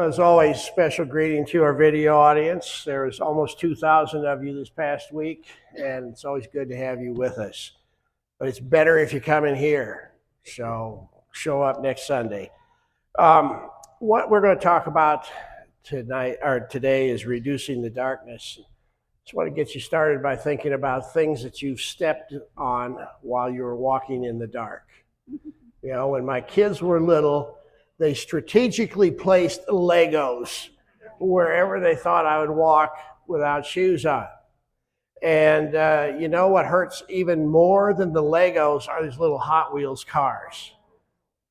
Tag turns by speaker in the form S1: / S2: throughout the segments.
S1: As always, special greeting to our video audience. There was almost 2,000 of you this past week, and it's always good to have you with us. But it's better if you come in here, so show up next Sunday. What we're going to talk about tonight or today is reducing the darkness. Just want to get you started by thinking about things that you've stepped on while you were walking in the dark. You know, when my kids were little, they strategically placed Legos wherever they thought I would walk without shoes on. And you know what hurts even more than the Legos are these little Hot Wheels cars.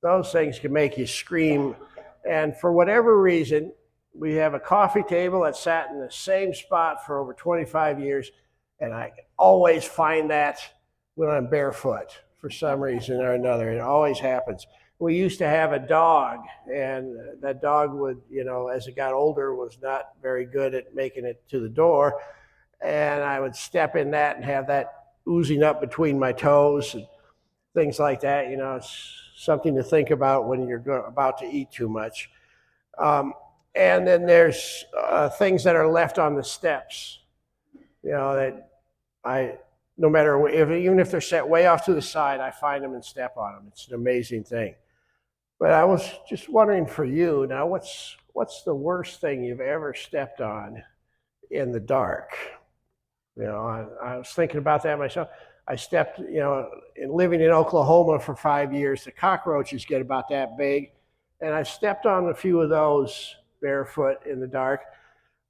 S1: Those things can make you scream. And for whatever reason, we have a coffee table that sat in the same spot for over 25 years, and I always find that when I'm barefoot for some reason or another. It always happens. We used to have a dog, and that dog would, you know, as it got older, was not very good at making it to the door. And I would step in that and have that oozing up between my toes and things like that. You know, it's something to think about when you're about to eat too much. And then there's things that are left on the steps, you know, that no matter even if they're set way off to the side, I find them and step on them. It's an amazing thing. But I was just wondering for you now, what's the worst thing you've ever stepped on in the dark? You know, I was thinking about that myself. I stepped, you know, living in Oklahoma for 5 years, the cockroaches get about that big, and I stepped on a few of those barefoot in the dark.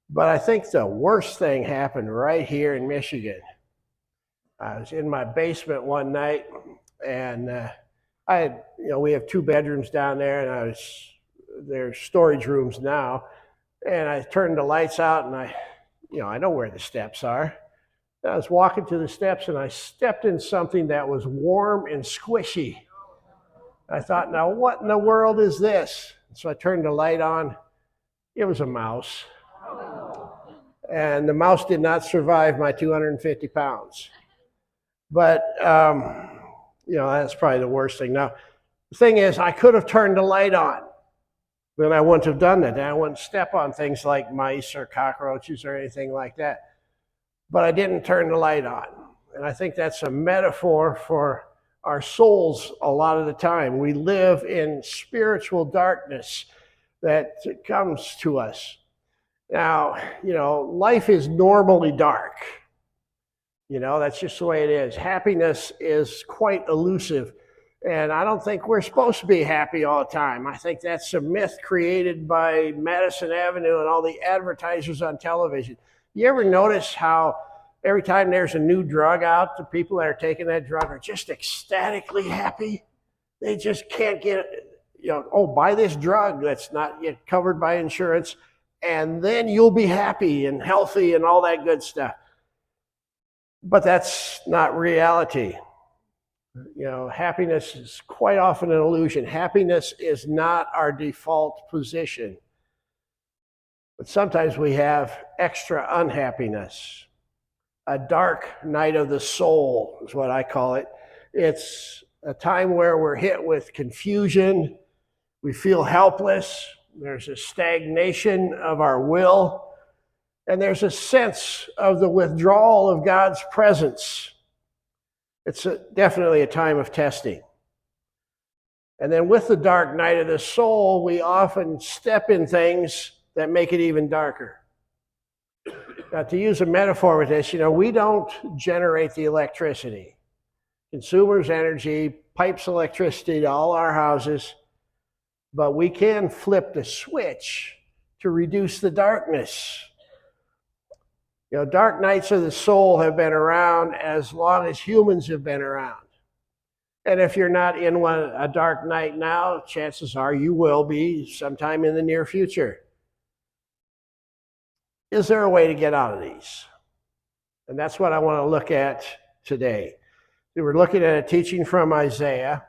S1: But I think the worst thing happened right here in Michigan. I was in my basement one night, and we have 2 bedrooms down there, and they're storage rooms now. And I turned the lights out, and I know where the steps are. And I was walking to the steps, and I stepped in something that was warm and squishy. I thought, now what in the world is this? So I turned the light on. It was a mouse. And the mouse did not survive my 250 pounds. But, that's probably the worst thing. Now, the thing is, I could have turned the light on. Then I wouldn't have done that. Then I wouldn't step on things like mice or cockroaches or anything like that. But I didn't turn the light on. And I think that's a metaphor for our souls a lot of the time. We live in spiritual darkness that comes to us. Now, life is normally dark. That's just the way it is. Happiness is quite elusive. And I don't think we're supposed to be happy all the time. I think that's a myth created by Madison Avenue and all the advertisers on television. You ever notice how every time there's a new drug out, the people that are taking that drug are just ecstatically happy? They just can't get buy this drug that's not yet covered by insurance, and then you'll be happy and healthy and all that good stuff. But that's not reality. Happiness is quite often an illusion. Happiness is not our default position. But sometimes we have extra unhappiness. A dark night of the soul is what I call it. It's a time where we're hit with confusion. We feel helpless. There's a stagnation of our will. And there's a sense of the withdrawal of God's presence. It's definitely a time of testing. And then with the dark night of the soul, we often step in things that make it even darker. Now, to use a metaphor with this, we don't generate the electricity. Consumers Energy pipes electricity to all our houses, but we can flip the switch to reduce the darkness. Dark nights of the soul have been around as long as humans have been around. And if you're not in a dark night now, chances are you will be sometime in the near future. Is there a way to get out of these? And that's what I want to look at today. We were looking at a teaching from Isaiah,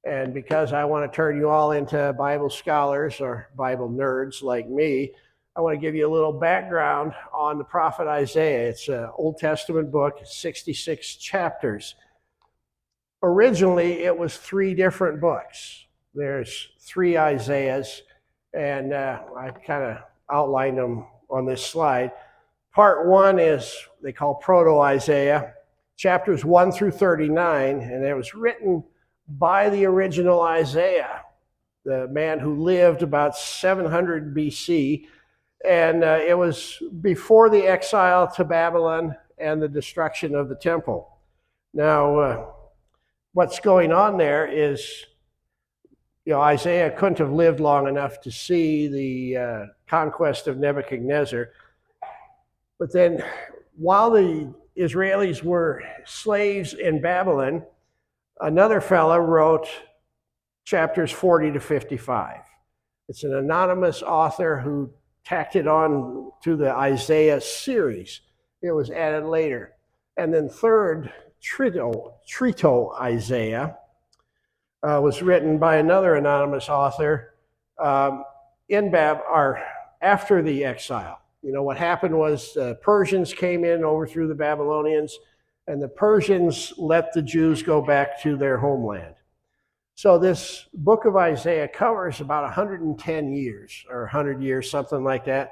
S1: and because I want to turn you all into Bible scholars or Bible nerds like me, I want to give you a little background on the prophet Isaiah. It's an Old Testament book, 66 chapters. Originally, it was 3 different books. There's 3 Isaiahs, And I kind of outlined them on this slide. Part 1 is they call Proto-Isaiah, chapters 1 through 39, and it was written by the original Isaiah, the man who lived about 700 BC, and it was before the exile to Babylon and the destruction of the temple. Now, what's going on there is, Isaiah couldn't have lived long enough to see the conquest of Nebuchadnezzar. But then, while the Israelis were slaves in Babylon, another fellow wrote chapters 40 to 55. It's an anonymous author who tacked it on to the Isaiah series. It was added later. And then third, Trito Isaiah, was written by another anonymous author after the exile. What happened was the Persians came in, overthrew the Babylonians, and the Persians let the Jews go back to their homeland. So this book of Isaiah covers about 110 years, or 100 years, something like that.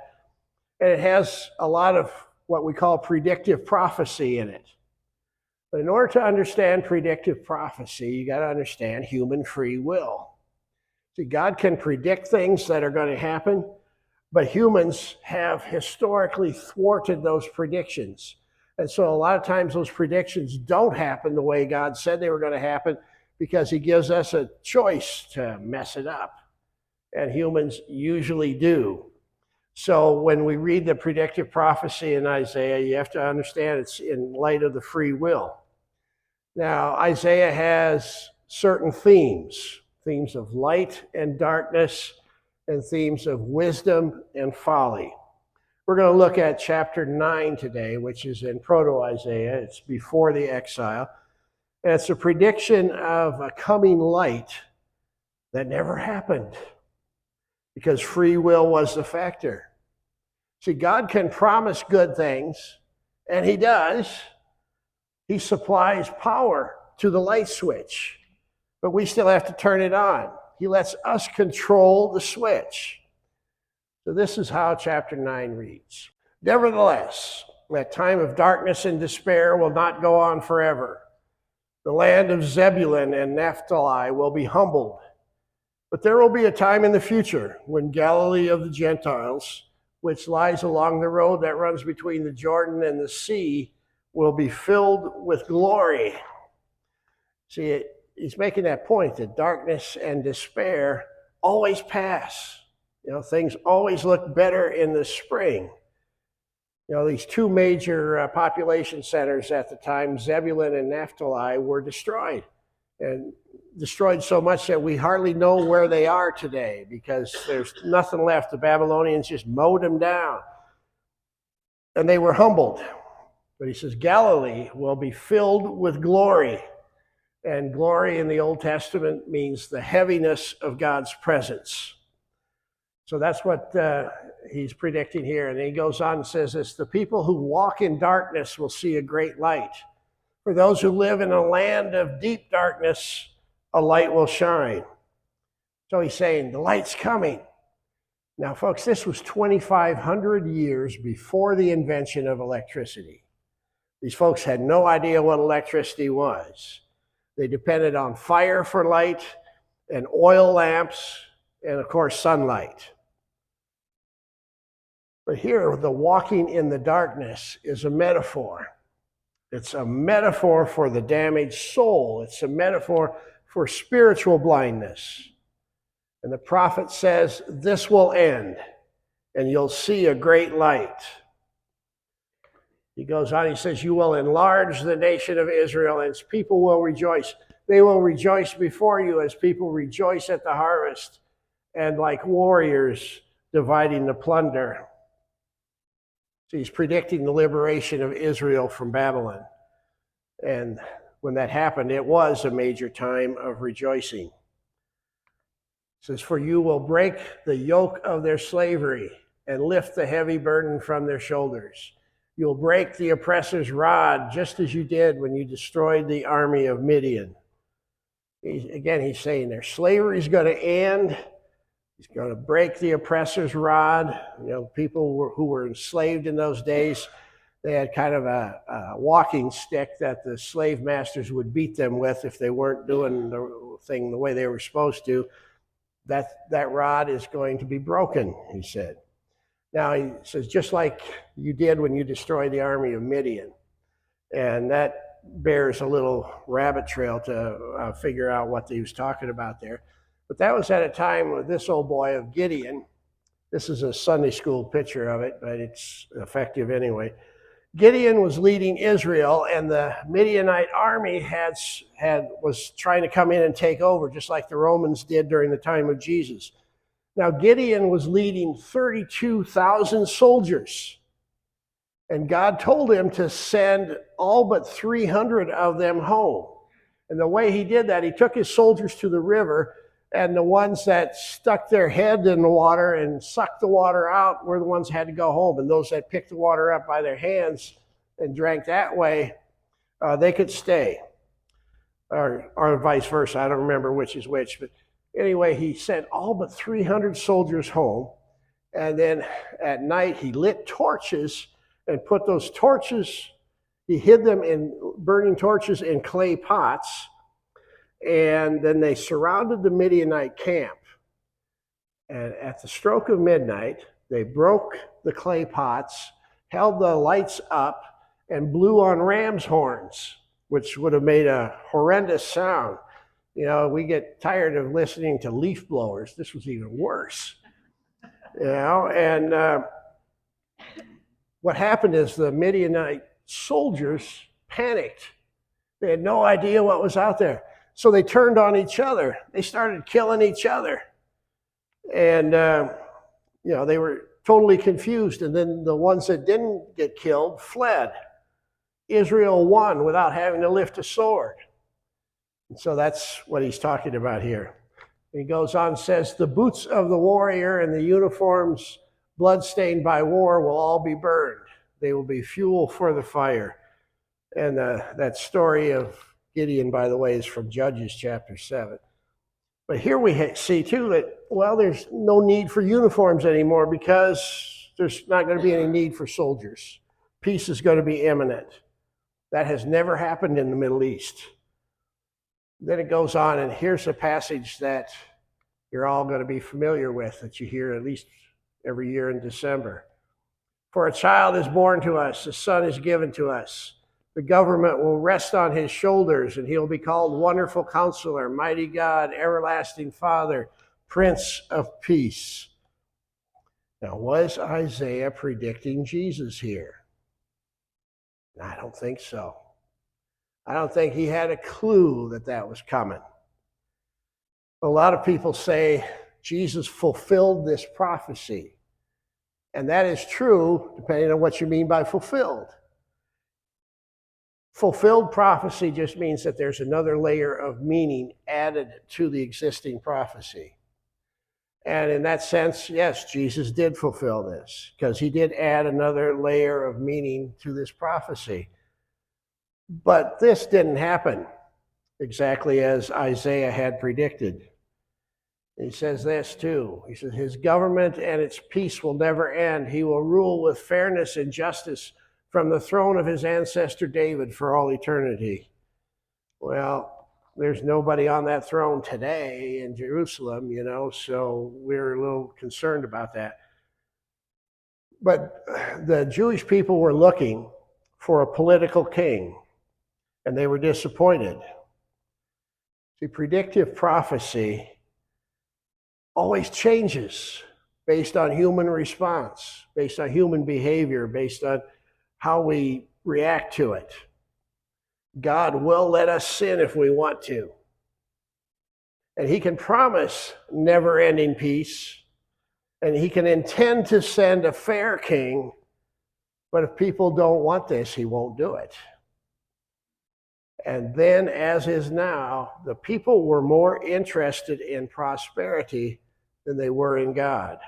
S1: And it has a lot of what we call predictive prophecy in it. But in order to understand predictive prophecy, you got to understand human free will. See, God can predict things that are going to happen, but humans have historically thwarted those predictions. And so a lot of times those predictions don't happen the way God said they were going to happen, because he gives us a choice to mess it up. And humans usually do. So when we read the predictive prophecy in Isaiah, you have to understand it's in light of the free will. Now, Isaiah has certain themes of light and darkness, and themes of wisdom and folly. We're going to look at chapter 9 today, which is in Proto-Isaiah. It's before the exile. And it's a prediction of a coming light that never happened, because free will was the factor. See, God can promise good things, and he does. He supplies power to the light switch, but we still have to turn it on. He lets us control the switch. So this is how chapter 9 reads. Nevertheless, that time of darkness and despair will not go on forever. The land of Zebulun and Naphtali will be humbled. But there will be a time in the future when Galilee of the Gentiles, which lies along the road that runs between the Jordan and the sea, will be filled with glory. See, he's making that point that darkness and despair always pass. Things always look better in the spring. These two major population centers at the time, Zebulun and Naphtali, were destroyed. And destroyed so much that we hardly know where they are today, because there's nothing left. The Babylonians just mowed them down. And they were humbled. But he says Galilee will be filled with glory. And glory in the Old Testament means the heaviness of God's presence. So that's what he's predicting here. And he goes on and says this: the people who walk in darkness will see a great light. For those who live in a land of deep darkness, a light will shine. So he's saying the light's coming. Now, folks, this was 2,500 years before the invention of electricity. These folks had no idea what electricity was. They depended on fire for light, and oil lamps, and of course, sunlight. But here, the walking in the darkness is a metaphor. It's a metaphor for the damaged soul. It's a metaphor for spiritual blindness. And the prophet says, this will end, and you'll see a great light. He goes on, he says, you will enlarge the nation of Israel, and its people will rejoice. They will rejoice before you as people rejoice at the harvest, and like warriors dividing the plunder. So he's predicting the liberation of Israel from Babylon. And when that happened, it was a major time of rejoicing. It says, for you will break the yoke of their slavery and lift the heavy burden from their shoulders. You'll break the oppressor's rod, just as you did when you destroyed the army of Midian. He's saying their slavery is going to end. He's going to break the oppressor's rod. People who were enslaved in those days, they had kind of a walking stick that the slave masters would beat them with if they weren't doing the thing the way they were supposed to. That rod is going to be broken, he said. Now, he says, just like you did when you destroyed the army of Midian. And that bears a little rabbit trail to figure out what he was talking about there. But that was at a time with this old boy of Gideon. This is a Sunday school picture of it, but it's effective anyway. Gideon was leading Israel, and the Midianite army was trying to come in and take over, just like the Romans did during the time of Jesus. Now, Gideon was leading 32,000 soldiers, and God told him to send all but 300 of them home. And the way he did that, he took his soldiers to the river, and the ones that stuck their head in the water and sucked the water out were the ones that had to go home. And those that picked the water up by their hands and drank that way, they could stay. Or vice versa. I don't remember which is which. But anyway, he sent all but 300 soldiers home. And then at night, he lit torches and put those torches, he hid them in burning torches in clay pots. And then they surrounded the Midianite camp. And at the stroke of midnight, they broke the clay pots, held the lights up, and blew on ram's horns, which would have made a horrendous sound. We get tired of listening to leaf blowers. This was even worse. And what happened is the Midianite soldiers panicked. They had no idea what was out there. So they turned on each other. They started killing each other. And, they were totally confused. And then the ones that didn't get killed fled. Israel won without having to lift a sword. And so that's what he's talking about here. He goes on and says, the boots of the warrior and the uniforms bloodstained by war will all be burned. They will be fuel for the fire. And that story of Gideon, by the way, is from Judges chapter 7. But here we see, too, that, there's no need for uniforms anymore because there's not going to be any need for soldiers. Peace is going to be imminent. That has never happened in the Middle East. Then it goes on, and here's a passage that you're all going to be familiar with, that you hear at least every year in December. For a child is born to us, a son is given to us. The government will rest on his shoulders, and he'll be called Wonderful Counselor, Mighty God, Everlasting Father, Prince of Peace. Now, was Isaiah predicting Jesus here? I don't think so. I don't think he had a clue that that was coming. A lot of people say Jesus fulfilled this prophecy. And that is true, depending on what you mean by fulfilled. Fulfilled prophecy just means that there's another layer of meaning added to the existing prophecy. And in that sense, yes, Jesus did fulfill this because he did add another layer of meaning to this prophecy. But this didn't happen exactly as Isaiah had predicted. He says this too. He says, his government and its peace will never end. He will rule with fairness and justice from the throne of his ancestor David for all eternity. Well, there's nobody on that throne today in Jerusalem, so we're a little concerned about that. But the Jewish people were looking for a political king, and they were disappointed. See, predictive prophecy always changes based on human response, based on human behavior, based on how we react to it. God will let us sin if we want to. And he can promise never-ending peace, and he can intend to send a fair king, but if people don't want this, he won't do it. And then, as is now, the people were more interested in prosperity than they were in God.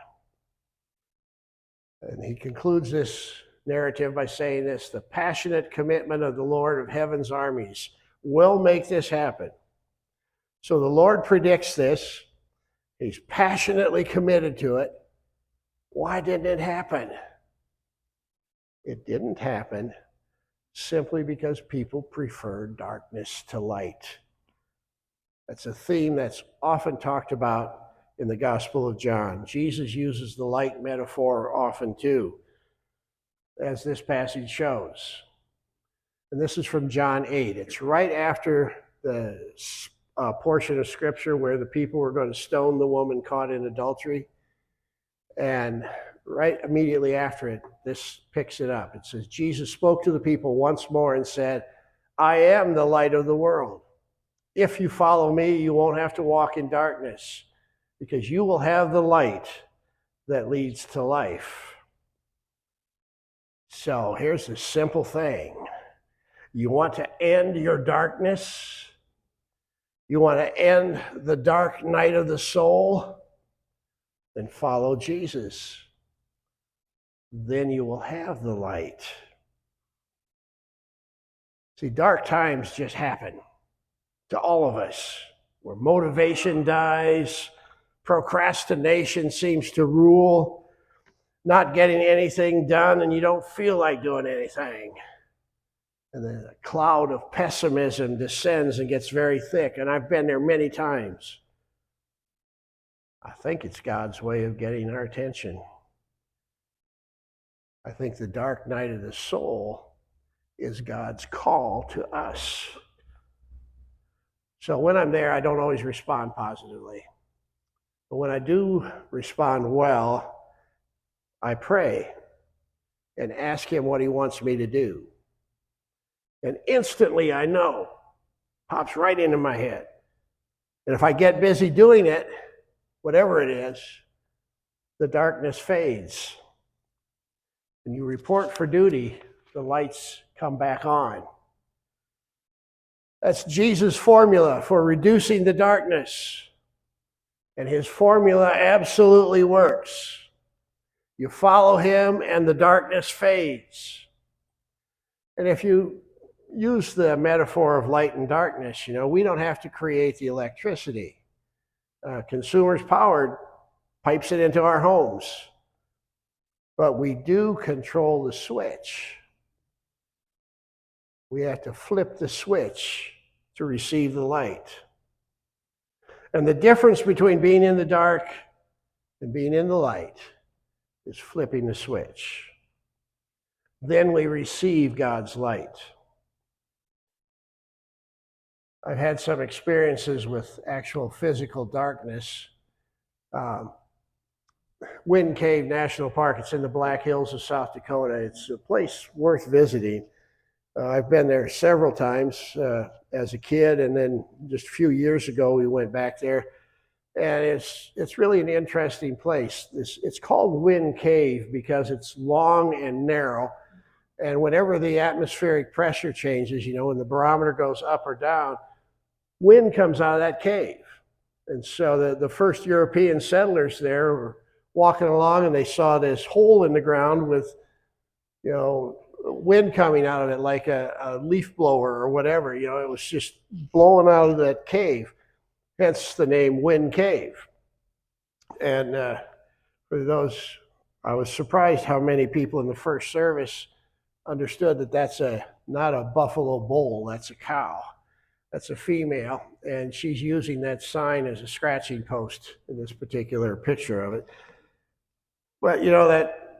S1: And he concludes this narrative by saying this: the passionate commitment of the Lord of heaven's armies will make this happen. So the Lord predicts this, He's passionately committed to it. Why didn't it happen? It didn't happen simply because people prefer darkness to light. That's a theme that's often talked about in the Gospel of John. Jesus uses the light metaphor often too, as this passage shows. And this is from John 8. It's right after the portion of Scripture where the people were going to stone the woman caught in adultery. And right immediately after it, this picks it up. It says, Jesus spoke to the people once more and said, I am the light of the world. If you follow me, you won't have to walk in darkness, because you will have the light that leads to life. So here's the simple thing. You want to end your darkness? You want to end the dark night of the soul? Then follow Jesus. Then you will have the light. See, dark times just happen to all of us, where motivation dies, procrastination seems to rule, not getting anything done, and you don't feel like doing anything. And the cloud of pessimism descends and gets very thick, and I've been there many times. I think it's God's way of getting our attention. I think the dark night of the soul is God's call to us. So when I'm there, I don't always respond positively. But when I do respond well, I pray and ask him what he wants me to do. And instantly I know, pops right into my head. And if I get busy doing it, whatever it is, the darkness fades. When you report for duty, the lights come back on. That's Jesus' formula for reducing the darkness. And his formula absolutely works. You follow him and the darkness fades. And if you use the metaphor of light and darkness, we don't have to create the electricity. Consumers Power pipes it into our homes. But we do control the switch. We have to flip the switch to receive the light. And the difference between being in the dark and being in the light is flipping the switch. Then we receive God's light. I've had some experiences with actual physical darkness. Wind Cave National Park, it's in the Black Hills of South Dakota. It's a place worth visiting. I've been there several times as a kid, and then just a few years ago we went back there. And it's really an interesting place. It's called Wind Cave because it's long and narrow. And whenever the atmospheric pressure changes, when the barometer goes up or down, wind comes out of that cave. And so the first European settlers there were walking along, and they saw this hole in the ground with, wind coming out of it like a leaf blower or whatever. It was just blowing out of that cave. Hence the name Wind Cave. And for those, I was surprised how many people in the first service understood that that's not a buffalo bull, that's a cow. That's a female, and she's using that sign as a scratching post in this particular picture of it. But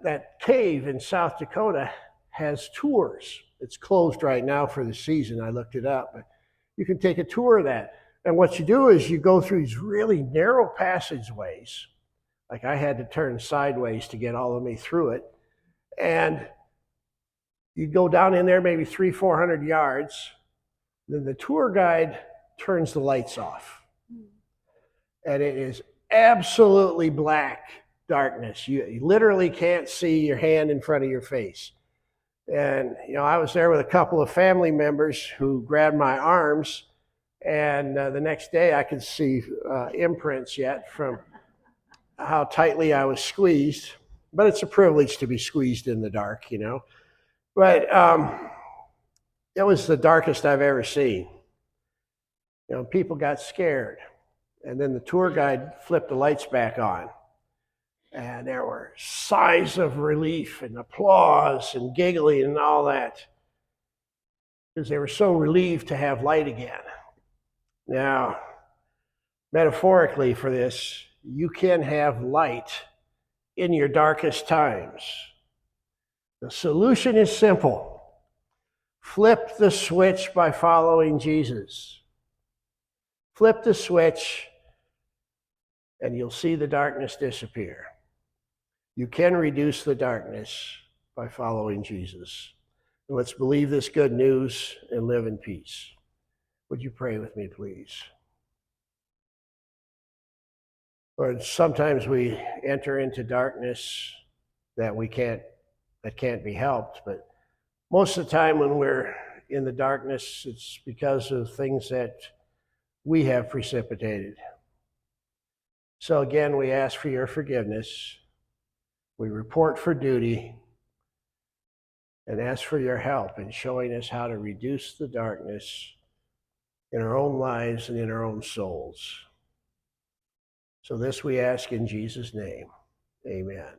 S1: that cave in South Dakota has tours. It's closed right now for the season. I looked it up, but you can take a tour of that. And what you do is you go through these really narrow passageways. Like I had to turn sideways to get all the way through it. And you go down in there maybe 300-400 yards. Then the tour guide turns the lights off. And it is absolutely black darkness. You literally can't see your hand in front of your face. And, I was there with a couple of family members who grabbed my arms. And the next day I could see imprints yet from how tightly I was squeezed. But it's a privilege to be squeezed in the dark, But it was the darkest I've ever seen. People got scared. And then the tour guide flipped the lights back on. And there were sighs of relief and applause and giggling and all that, because they were so relieved to have light again. Now, metaphorically for this, you can have light in your darkest times. The solution is simple. Flip the switch by following Jesus. Flip the switch and you'll see the darkness disappear. You can reduce the darkness by following Jesus. Let's believe this good news and live in peace. Would you pray with me, please? Lord, sometimes we enter into darkness that can't be helped, but most of the time when we're in the darkness, it's because of things that we have precipitated. So again, we ask for your forgiveness. We report for duty and ask for your help in showing us how to reduce the darkness in our own lives and in our own souls. So this we ask in Jesus' name. Amen.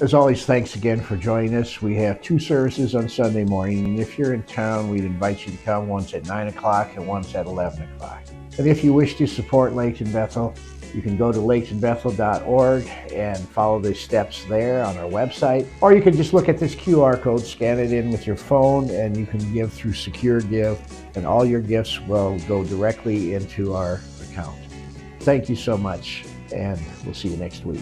S1: As always, thanks again for joining us. We have 2 services on Sunday morning, and if you're in town, we'd invite you to come, once at 9 o'clock and once at 11 o'clock. And if you wish to support Layton Bethel, you can go to laytonbethel.org and follow the steps there on our website. Or you can just look at this QR code, scan it in with your phone, and you can give through Secure Give, and all your gifts will go directly into our account. Thank you so much, and we'll see you next week.